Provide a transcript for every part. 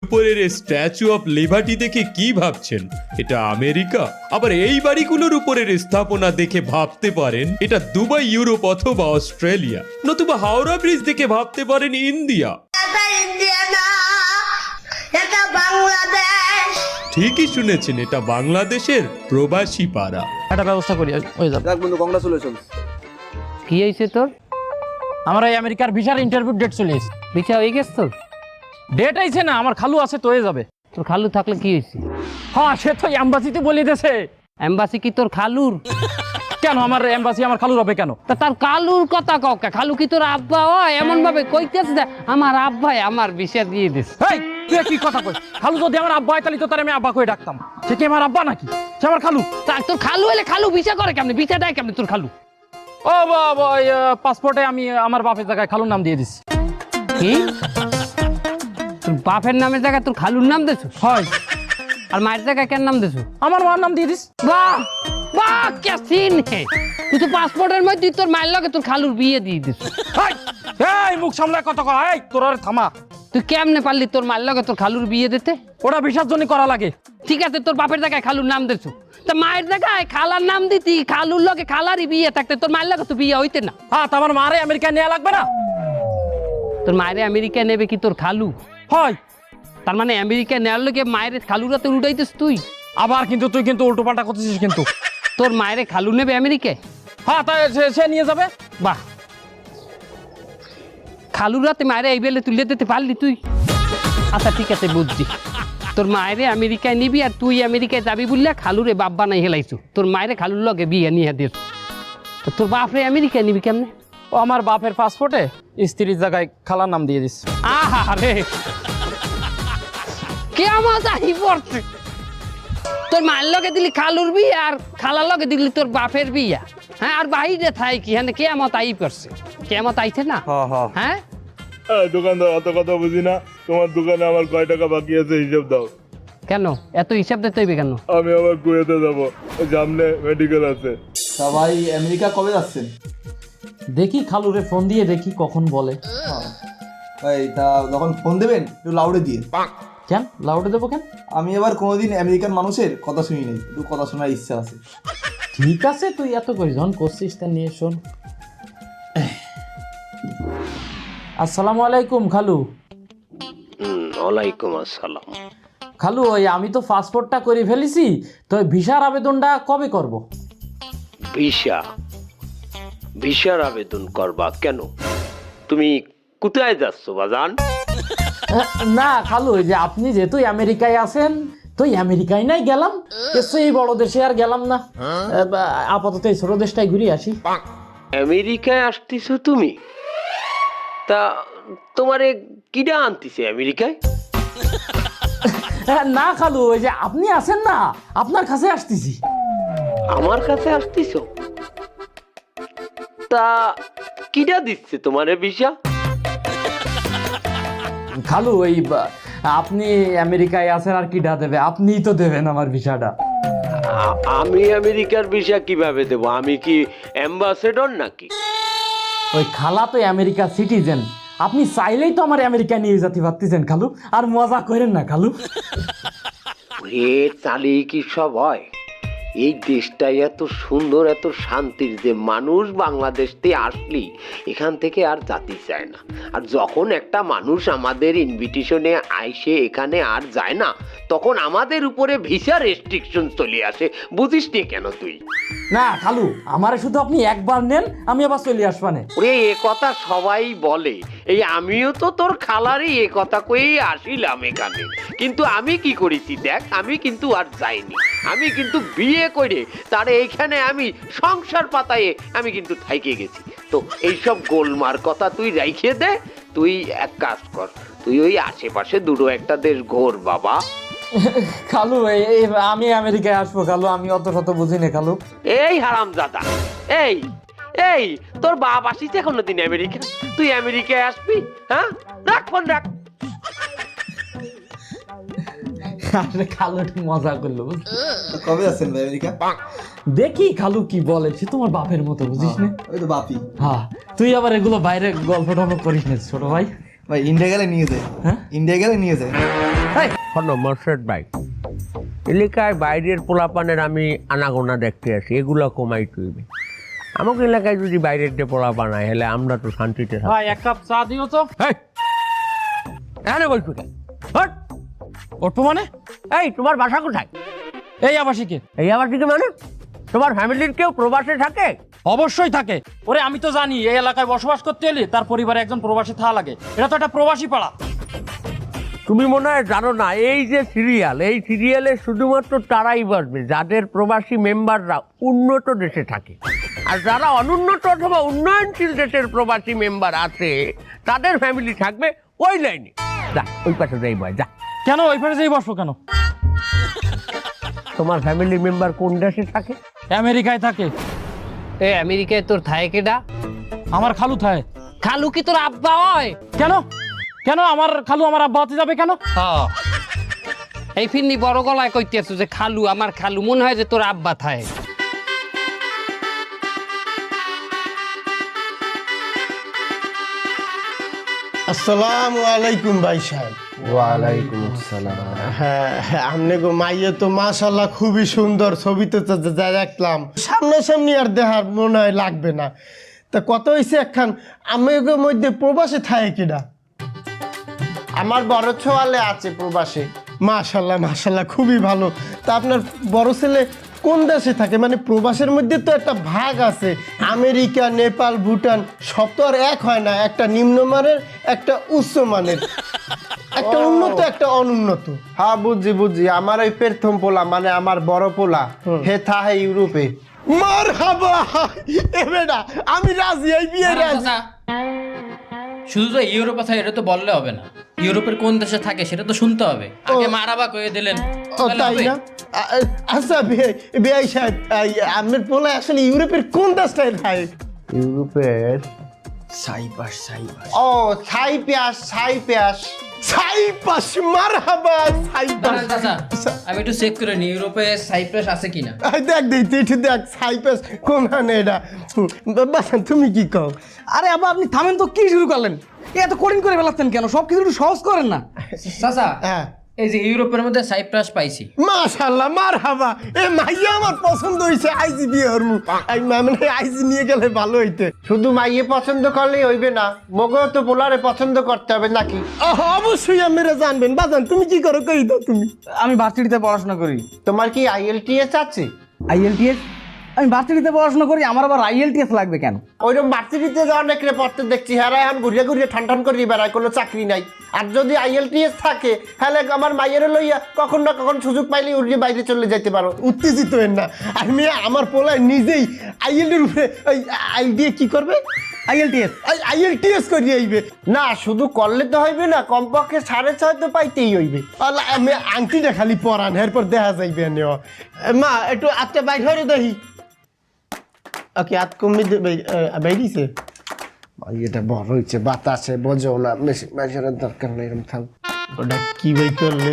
উপরের statue of liberty দেখে কি ভাবছেন এটা আমেরিকা? আবার এই বাড়িগুলোর উপরের স্থাপনা দেখে ভাবতে পারেন এটা দুবাই, ইউরোপ অথবা অস্ট্রেলিয়া, নতুবা হাওড়া ব্রিজ দেখে ভাবতে পারেন ইন্ডিয়া। এটা বাংলাদেশ। ঠিকই শুনেছেন, এটা বাংলাদেশের প্রবাসী পাড়া। একটা ব্যবস্থা করি, ওই যাব। যাক বন্ধু, কংগ্রাচুলেশন। কি হয়েছে তোর? আমার এই আমেরিকার ভিসার ইন্টারভিউ ডেট চলে এসেছে। ভিসা হয়ে গেছে তোর? ডেট আইছে না, আমার খালু আছে তো হয়ে যাবে। তোর খালু থাকলে কি হয়েছে? হ্যাঁ, সে তো এম্বাসিতে বলে দিয়েছে। এম্বাসি কি তোর খালুর? কেন আমার এম্বাসি আমার খালুর হবে কেন? তা তার খালুর কথা কাউকে, খালু কি তোর আব্বা হয়? এমন ভাবে কইতেছে যে আমার আব্বাই আমার ভিসা দিয়ে দিছে। এই তুই কি কথা কই? খালু যদি আমার আব্বা হয় তাহলে তো তার আমি আব্বা কই ডাকতাম। সে কি আমার আব্বা নাকি? সে আমার খালু। তা তোর খালু হলে খালু ভিসা করে কেমনে? ভিসা দেয় কেমনে তোর খালু? ও বাবা, পাসপোর্টে আমি আমার বাপের জায়গায় খালুর নাম দিয়ে দিছি। কি? তোর বাপের নামের জায়গায় তোর খালুর নাম দিছো? হয়। আর মায়ের জায়গায় কেন নাম দিছো? আমার মার নাম দিয়ে দিস। বাহ বাহ, কে সিন হে! তুই তো পাসপোর্টের মধ্যে তোর মায়ের লগে তোর খালুর বিয়ে দিয়ে দিস। এই মুখ সামলে কথা কয়, এই তোর আর থামা। তুই কেমনে পারলি তোর মায়ের লগে তোর খালুর বিয়ে দিতে? ওটা ভিসার জন্য করা লাগে। ঠিক আছে, তোর বাপের জায়গায় খালুর নাম দিছো, তা মায়ের জায়গায় খালার নাম দিতি। খালুর লগে খালারই বিয়ে থাকতে তোর মায়ের লগে তো বিয়ে হইতে না। হ্যাঁ, তো আমার মারে আমেরিকায় নেওয়া লাগবে না? তোর মায়ের আমেরিকায় নেবে কি তোর খালু? হয়। তার মানে আমেরিকায় নেওয়ার লোকে মায়ের খালুরা তো উঠাইতিস তুই। আবার কিন্তু তুই কিন্তু উল্টো পাল্টা করতেছিস কিন্তু। তোর মায়ের খালু নেবে আমেরিকায়? হ্যাঁ, তাই সে নিয়ে যাবে। বাহ, খালুরা তুই মায়ের এই বেলে তুলে দিতে পারলি তুই? আচ্ছা ঠিক আছে, বুঝছি। তোর মায়ের আমেরিকায় নিবি আর তুই আমেরিকায় যাবি বললে খালুরে বাপ বানাই হেলাইছু। তোর মায়ের খালুর লগে বিয়ে নিয়ে দিস। তোর বাপরে আমেরিকায় নিবি কেমনে? ও আমার বাপের পাসপোর্টে স্ত্রীর জায়গায় খালার নাম দিয়ে দিস। আহা রে, কেমন আহি পড়ছে! তোর মায়ের লগে দিলি খালুর বিয়ে আর খালার লগে দিলি তোর বাপের বিয়া। হ্যাঁ, আর বাইরে থাই কি হ্যাঁ কেমত আই পড়ছে। কেমত আইছে না? হ্যাঁ, দোকানদার অত কথা বুঝি না। তোমার দোকানে আমার কয় টাকা বাকি আছে হিসেব দাও। কেন এত হিসাব দিতে হইবে কেন? আমি আবার কুয়েতে যাবো, সামনে মেডিকেল আছে। সবাই আমেরিকা কবে যাচ্ছেন? দেখি খালুরে ফোন দিয়ে দেখি কখন বলে। এই তা যখন ফোন দেবেন একটু লাউডে দিয়ে। কেন লাউডে দেবো কেন? আমি এবার কোনোদিন আমেরিকান মানুষের কথা শুনি নাই, একটু কথা শোনার ইচ্ছা আছে। ঠিক আছে, তুই এত করে যখন করছিস তা নিয়ে শোন। আসসালামু আলাইকুম খালু। ওয়ালাইকুম আসসালাম। খালু, ওই আমি তো পাসপোর্টটা করে ফেলেছি, তো ভিসার আবেদনটা কবে করব? ভিসার আবেদন করবা কেন? তুমি কোথায় যাচ্ছ বাজান? না খালু, ওই যে আপনি যেহেতু আমেরিকায় আছেন তো আমেরিকায় নাই গেলাম, এই বড় দেশে আর গেলাম না। আপাতত এই ছোট দেশটাই ঘুরে আসি। আমেরিকায় আসতেছো তুমি? তা তোমারে কিডা আনতেছে আমেরিকায়? না খালু, ওই যে আপনি আছেন না, আপনার কাছে আসতেছি। আমার কাছে আসতেছো? তা কিডা দিচ্ছে তোমারে ভিসা? খালু, ওই আপনি আমেরিকায় আছেন আর কিডা দেবে? আপনিই তো দেবেন আমার ভিসাটা। আমি আমেরিকার ভিসা কিভাবে দেবো? আমি কি অ্যাম্বাসেডর নাকি? ওই খালা তো আমেরিকা সিটিজেন, আপনি চাইলেই তো আমার আমেরিকা নিয়ে যেতে পারতেছেন খালু। আর মজা করেন না খালু। রে চালিয়ে কি সব হয়? এই দেশটাই এত সুন্দর, এত শান্তির যে মানুষ বাংলাদেশ থেকে আসলি এখান থেকে আর জাতি চায় না। আর যখন একটা মানুষ আমাদের ইনভিটেশনে আইসে এখানে আর যায় না, তখন আমাদের উপরে ভিসা রেস্ট্রিকশন চলে আসে। বুঝিস নি কেন তুই? না খালু, আমারে শুধু আপনি একবার নেন, আমি আবার চলে আসবানে। ওরে এ কথা সবাই বলে, এই আমিও তো তোর খালারই এ কথা কয়েই আসিলাম এখানে। কিন্তু আমি কি করেছি দেখ, আমি কিন্তু আর যাইনি। আমি কিন্তু বিয়ে করে তারে এইখানে আমি সংসার পাতায়ে আমি কিন্তু থাইকে গেছি। তো এইসব গোলমার কথা তুই রাইখে দে। তুই এক কাজ কর, তুই ওই আশেপাশে দুটো একটা দেশ ঘোর বাবা। খালু, আমি আমেরিকায় আসবো খালু, আমি অত শত বুঝি না খালু। এই হারামজাদা, এই এই তোর বাপ আসিছে কোনোদিন আমেরিকা? তুই আমেরিকায় আসবি? হ্যাঁ, রাখ ফোন রাখ। খালু একটু মজা করলো। তা কবে যাচ্ছেন ভাই আমেরিকা? দেখি খালু কি বলে, সে তোমার বাপের মতো বুঝিস না? ওই তো বাপি। হ্যাঁ, তুই আবার এগুলো বাইরে গল্প টল্প করিস না ছোট ভাই। ভাই ইন্ডিয়া গেলে নিয়ে যায়। হ্যাঁ, ইন্ডিয়া গেলে নিয়ে যায়। মর্শেদ ভাই, এলাকায় বাইরের পোলাপানের আমি আনাগোনা দেখতে আসি, এগুলো কমাই তুইবে। আমাকে এলাকায় যদি বাইরের যে পোলাপান হয়, হলে আমরা তো শান্তিতে থাকি। ভাই এক কাপ চা দিও তো। এখানে বলছো কেন? হট! ওঠো মানে? এই তোমার বাসা কোথায়? এই আবাসিকে। এই আবাসিকে মানে? তোমার ফ্যামিলির কেউ প্রবাসে থাকে? অবশ্যই থাকে। ওরে আমি তো জানি এই এলাকায় বসবাস করতে এলে তার পরিবারে একজন প্রবাসী থাকা লাগে। এটা তো একটা প্রবাসী পাড়া। তুমি মনে হয় জানো না, এই যে সিরিয়াল, এই সিরিয়ালে শুধুমাত্র তারাই বসবে যাদের প্রবাসী মেম্বাররা উন্নত দেশে থাকে। আর যারা অনুন্নত অথবা উন্নয়নশীল দেশের প্রবাসী মেম্বার আছে, তাদের ফ্যামিলি থাকবে ওই লাইনে। যা ওই পাশে যাই ভাই, যা। কেন ওই পারে যেই বসবো কেন? তোমার ফ্যামিলি মেম্বার কোন দেশে থাকে? আমেরিকায় থাকে। এ আমেরিকায় তোর থায় কেডা? আমার খালু থায়। খালু কি তোর আব্বা হয়? কেন কেন আমার খালু আমার আব্বা হতে যাবে কেন? এই ফিরনি বড় গলায় কইতেছো যে খালু আমার খালু, মনে হয় যে তোর আব্বা থায়। আসসালামু আলাইকুম ভাই সাহেব। ওয়ালাইকুম আসসালাম। হ্যাঁ, আপনি গো মাইয়া তো মাশাল্লাহ খুবই সুন্দর, ছবিতে তো যা দেখলাম, সামনাসামনি আর দেখার মনে হয় লাগবে না। তা কত হয়েছে একখান আমাকে মধ্যে প্রবাসে থাকে কিনা? আমার বড় ছোয়ালে আছে প্রবাসে। মাশাল্লাহ মাশাল্লাহ খুবই ভালো। তা আপনার বড় ছেলে কোন দেশে থাকে? মানে প্রবাসের মধ্যে তো একটা ভাগ আছে, আমেরিকা, নেপাল, ভুটান, সব তো আর এক হয় না। একটা নিম্নমানের, একটা উচ্চমানের, একটা উন্নত, একটা অনুন্নত। হ্যাঁ বুঝছি বুঝছি, আমার ওই প্রথম পোলা মানে আমার বড় পোলা হে থাহে ইউরোপে। মারহাবা, এ বেটা আমি রাজি, এই বিয়ে রাজি। শুধু তো ইউরোপ আছে এটা তো বললে হবে না, ইউরোপের কোন দেশে থাকে সেটা তো শুনতে হবে। আগে মারাবা কয়ে দিলেন ও তাই না? আচ্ছা বিআই সাহেব, আপনার পোলা আসলে ইউরোপের কোন দেশটায় থাকে? ইউরোপের সাইপাস। ও সাইপ্রাস। সাইপাস, মারহাবা সাইপাস। আমি একটু চেক করে নি ইউরোপে সাইপ্রাস আছে কিনা। দেখ তুই দেখ সাইপাস কোনখানে এটা। বাবা তুমি কি কও? আরে আবার আপনি থামেন তো, কি শুরু করলেন? এত কঠিন করে ফেলাচ্ছেন কেন? সব কিছু একটু সহজ করেন না। চাচা হ্যাঁ, এই যে ইউরোপের মধ্যে সাইপ্রাস পাইছি। মাশাআল্লাহ, মারহাবা। এ মাইয়া আমার পছন্দ হইছে, আইজি বিয়ে হরমু। মানে আইজি নিয়ে গেলে ভালো হইতে। শুধু মাইয়ে পছন্দ করলেই হইবে না, মগও তো পোলারে পছন্দ করতে হবে নাকি? অবশ্যই আপনারা জানবেন। বাজান তুমি কি করো কই দাও তুমি? আমি ভার্সিটিতে পড়াশোনা করি। তোমার কি IELTS আছে? IELTS? আমি ভার্সিটিতে পড়াশোনা করি, আমার আবার IELTS লাগবে কেন? ওইরকম ভার্সিটিতে যে অনেক রে পড়তে দেখছি, হ্যাঁ এখন ঘুরিয়ে ঠান করে বেড়ায়, কোনো চাকরি নাই। আর যদি IELTS থাকে তাহলে আমার মাইয়ের লইয়া কখন না কখন সুযোগ পাইলে উড়িয়ে বাইরে চলে যেতে পারো। উত্তেজিত হেন না। আমি আমার পোলায় নিজেই আইএলটির উপরে আই দিয়ে কি করবে? IELTS করিয়ে আইবে। না শুধু করলে তো হইবে না, কমপক্ষে 6.5 তো পাইতেই হইবে। আমি আংটিটা খালি পরান, এরপর দেখা যাইবে। মা একটু আটটা বাইর হয়ে দেখি। ওকে, আট কমে বাইরিছে। এটা বড় হয়েছে, বাতাসে বোঝো না, মেশিনের দরকার নেই, এরকম থাক। ওটা কি বাই করলে?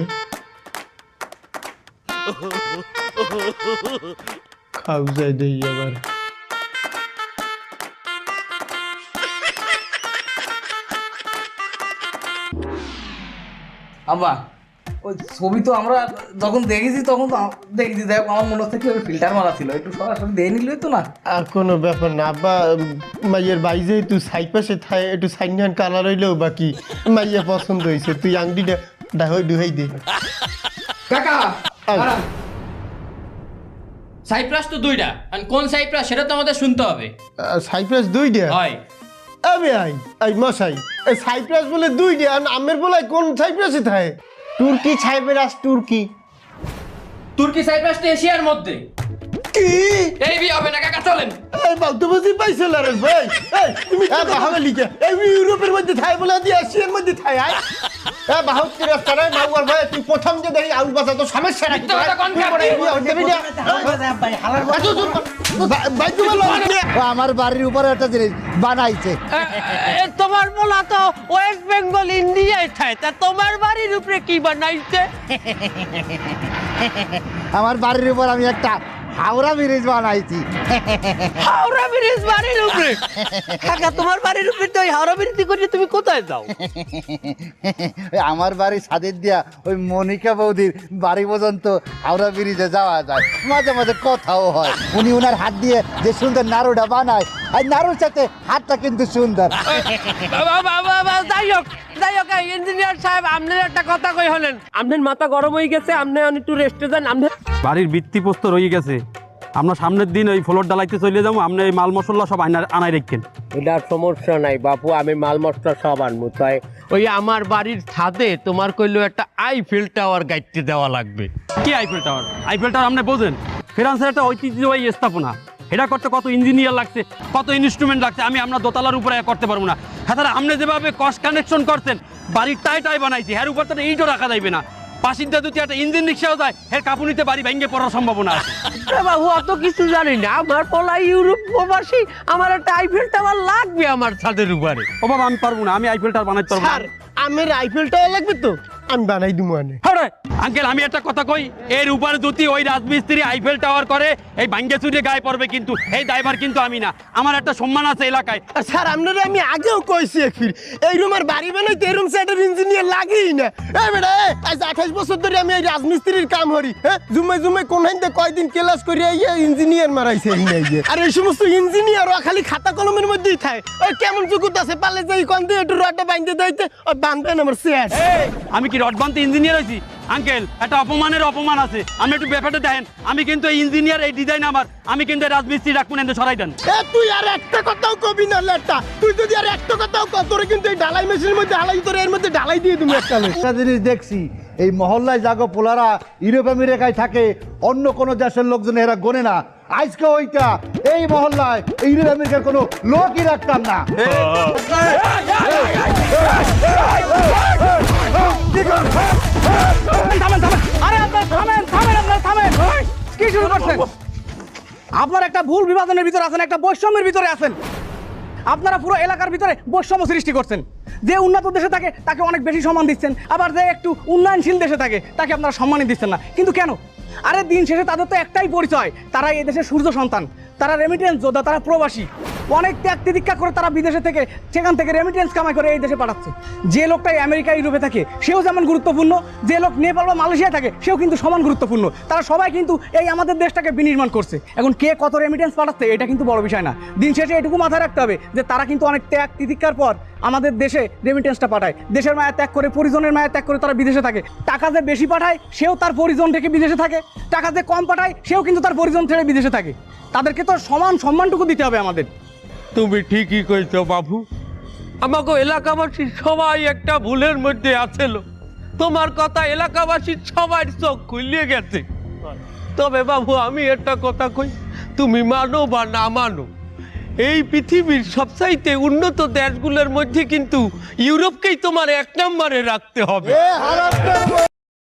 খাও যাই দেই আবার। আব্বা ওই ছবি তো আমরা যখন দেখেছি তখন তো দেখেছি, দেখ আমার মনে হচ্ছে কি ফিল্টার মারা ছিল, একটু সরাসরি দিয়ে নিলেই তো না। আর কোনো ব্যাপার না আব্বা, মাইয়ের বাই যে তুই সাইপাশে থাই একটু সাইন কালার হইলেও বাকি মাইয়া পছন্দ হয়েছে। তুই আংটিটা ডুহাই দে। কাকা সাইপ্রাস তো দুইটা, আর কোন সাইপ্রাস সেটা তো আমাদের শুনতে হবে। সাইপ্রাস দুইটা হয় আমি আই মশাই, এই সাইপ্রাস বলে দুইটা, আর আমের বলে কোন সাইপ্রাসে থাকে? তুর্কি সাইপ্রাস, তুর্কি সাইপ্রাস তো এশিয়ার মধ্যে। কি এই বিয়ে হবে না কাকা, চলেন। এই বলতে বুঝি পাইছিল রে ভাই। এই তুমি বাহাবে লিখে এই ইউরোপের মধ্যে থাকে বলে দিয়ে এশিয়ার মধ্যে থাকে। আয় বাহাত্তর রাস্তায় মাগুয়ার ভাই, তুই প্রথম যে দেখি আউল বাসা তো সমস্যা নাকি? আমার বাড়ির উপরে একটা জিনিস বানাইছে। তোমার বলা তো ওয়েস্ট বেঙ্গল ইন্ডিয়ায় থাকে, তা তোমার বাড়ির উপরে কি বানাইছে? আমার বাড়ির উপর আমি একটা হাওড়া ব্রিজ বানাইছি। হাওড়া ব্রিজ বাড়ির উপরে? কাকা তোমার বাড়ির উপরে তো ওই হাওড়া ব্রিজ করে তুমি কোথায় যাও? আমার বাড়ি ছাদের দিয়া ওই মনিকা বৌদির বাড়ি পর্যন্ত হাওড়া ব্রিজে যাওয়া যায়, মাঝে মাঝে কথাও হয়। উনি ওনার হাত দিয়ে যে সুন্দর নাড়ুটা বানায়, আর নাড়ুর সাথে হাতটা কিন্তু সুন্দর। যাই হোক ইঞ্জিনিয়ার সাহেব, আপনার একটা কথা কই হলেন, আপনার মাথা গরম হয়ে গেছে, আপনি একটু রেস্টে যান। আপনার বাড়ির ভিত্তিপ্রস্তর রয়ে গেছে, আমরা সামনের দিন ওই ফ্লোর ডালাইতে চলে যাবো, আপনি এই মাল মশলা সব আনাই রেখেন। এটা সমস্যা নাই বাপু, আমি মাল মশলা সব আনবো। তাই ওই আমার বাড়ির ছাদে তোমার কইলো একটা আইফেল টাওয়ার গাইতে দেওয়া লাগবে। কি আইফেল টাওয়ার? আইফেল টাওয়ার আপনি বোঝেন? ফ্রান্সের একটা ঐতিহ্যবাহী স্থাপনা, এটা করতে কত ইঞ্জিনিয়ার লাগছে, কত ইনস্ট্রুমেন্ট লাগছে, আমি আমরা দোতলার উপরে করতে পারবো না। হ্যাঁ, আপনি যেভাবে কস্ট কানেকশন করছেন, বাড়ির টাই বানাইছি, এর উপর তো ইটও রাখা যাইবে না। পাশিটা যদি একটা ইঞ্জিন রিক্সাও যায়, এর কাপুনিতে বাড়ি ভেঙে পড়ার সম্ভাবনা আছে। বাবু অত কিছু জানি না, আমার পলা ইউরোপ প্রবাসী, আমার একটা আইফেল টাওয়ার লাগবে আমার ছাদের উপরে। ও বাবা, আমি পারবো না, আমি আইফেল টাওয়ার বানাইতে পারবো না। স্যার আমার আইফেল টাওয়ার লাগবে তো, আমি বানাই দিব। আঙ্কেল, আমি একটা কথা কই, এর উপরে যদি ওই রাজমিস্ত্রি আইফেল টাওয়ার করে, এই ভাঙ্গে চুরিয়ে গায়ে পড়বে, কিন্তু এই ড্রাইভার কিন্তু আমি না। আমার একটা সম্মান আছে এলাকায়। স্যার আপনারা আমি আগেও কইছি, এই রুমের বাড়ি বানাইতে এরকম সেটের ইঞ্জিনিয়ার লাগেই না। এই বেটা, আজ 28 বছর ধরে আমি এই রাজমিস্ত্রির কাম করি। হ্যাঁ, জুমে কোন হাইতে কয়দিন ক্লাস করি ইঞ্জিনিয়ার মারাইছে এই নাই। আর এই সমস্ত ইঞ্জিনিয়ার খালি খাতা কলমের মধ্যেই থাকে। ওই কেমন জুকুত আছে, পালে যাই কোন দিয়ে একটু রডটা বাইন্ধে দিতে, ওই বান্ধবেন আমার সেট। আমি কি রড বানতে ইঞ্জিনিয়ার হয়েছি? আঙ্কেল, একটা অপমানের অপমান আছে, আমি একটু ব্যাপারটা দেখেন। আমি কিন্তু এই ইঞ্জিনিয়ার, এই ডিজাইন আমার, আমি কিন্তু রাজমিস্ত্রি রাখবেন, এনে সরাই দেন। তুই আর একটা কথাও কবি না লেটা, তুই যদি আর একটা কথাও তোরে কিন্তু এই ঢালাই মেশিনের মধ্যে ঢালাই, তোরে এর মধ্যে ঢালাই দিয়ে তুমি একটা জিনিস দেখছি, এই মহল্লায় জাগো পোলারা ইউরোপ আমেরিকায় থাকে, অন্য কোনো দেশের লোকজন এরা গোনে না। আজকে ওইটা এই মহল্লায় ইউরোপ আমেরিকার কোনো লোকই রাখতাম না। আপনার একটা ভুল বিভাজনের ভিতরে আছেন, একটা বৈষম্যের ভিতরে আছেন। আপনারা পুরো এলাকার ভিতরে বৈষম্য সৃষ্টি করছেন। যে উন্নত দেশে থাকে তাকে অনেক বেশি সম্মান দিচ্ছেন, আবার যে একটু উন্নয়নশীল দেশে থাকে তাকে আপনারা সম্মানই দিচ্ছেন না। কিন্তু কেন? আরে দিন শেষে তাদের তো একটাই পরিচয়, তারা এই দেশের সূর্য সন্তান, তারা রেমিটেন্স যোদ্ধা, তারা প্রবাসী। অনেক ত্যাগ তিতিক্ষা করে তারা বিদেশে থেকে সেখান থেকে রেমিটেন্স কামাই করে এই দেশে পাঠাচ্ছে। যে লোকটাই আমেরিকা ইউরোপে থাকে সেও যেমন গুরুত্বপূর্ণ, যে লোক নেপাল বা মালয়েশিয়ায় থাকে সেও কিন্তু সমান গুরুত্বপূর্ণ। তারা সবাই কিন্তু এই আমাদের দেশটাকে বিনির্মাণ করছে। এখন কে কত রেমিটেন্স পাঠাচ্ছে এটা কিন্তু বড় বিষয় না। দিন শেষে এটুকু মাথায় রাখতে হবে যে তারা কিন্তু অনেক ত্যাগ তিতিক্ষার পর আমাদের দেশে রেমিটেন্সটা পাঠায়। দেশের মায়া ত্যাগ করে, পরিজনের মায়া ত্যাগ করে তারা বিদেশে থাকে। টাকা যে বেশি পাঠায় সেও তার পরিজন থেকে বিদেশে থাকে, টাকা যে কম পাঠায় সেও কিন্তু তার পরিজন ছেড়ে বিদেশে থাকে। তাদেরকে তো সমান সম্মানটুকু দিতে হবে আমাদের। তুমি ঠিকই কইছো বাবু, আমাকে এলাকাবাসী সবাই একটা ভুলের মধ্যে আছিল। তোমার কথা এলাকাবাসীর সবার চোখ খুলিয়ে গেছে। তবে বাবু আমি একটা কথা কই, তুমি মানো বা না মানো, এই পৃথিবীর সবচাইতে উন্নত দেশগুলোর মধ্যে কিন্তু ইউরোপকেই তোমার 1 নম্বরে রাখতে হবে।